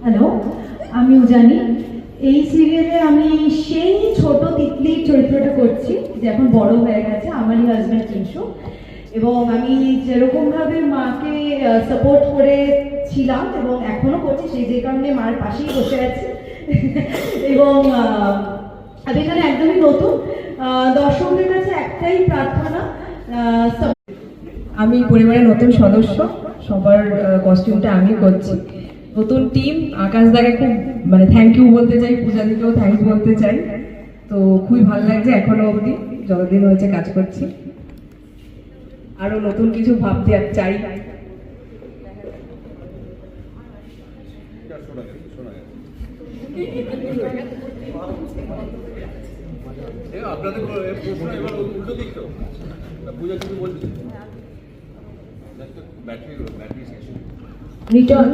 Hello, আমি উজানি। এই সিরিয়ালে আমি সেই ছোট তিতলির চরিত্রটা করছি যে এখন বড় হয়ে গেছে, আমারই হাজব্যান্ড কিংশু। এবং আমি যেরকমভাবে মাকে সাপোর্ট করেছিলাম এবং এখনো করছি, সেই যে কারণে মার পাশেই বসে আছি। এবং আমি এখানে একদমই নতুন। দর্শকদের কাছে একটাই প্রার্থনা, আমি পরিবারের নতুন সদস্য, সবার কস্টিউমটা আমি করছি। নতুন টিম, আকাশ দাকে খুব থ্যাংক ইউ বলতে চাই, পূজা দিকেও থ্যাংকস বলতে চাই। তো খুবই ভালো লাগছে এখনো অবধি, যতদিন হয়েছে কাজ করছি। আরো নতুন কিছু ভাবতে চাই। আপনাদের প্রশ্ন এবার উল্টো দিক তো পূজা কিছু বলতে ব্যাটারি শেষ।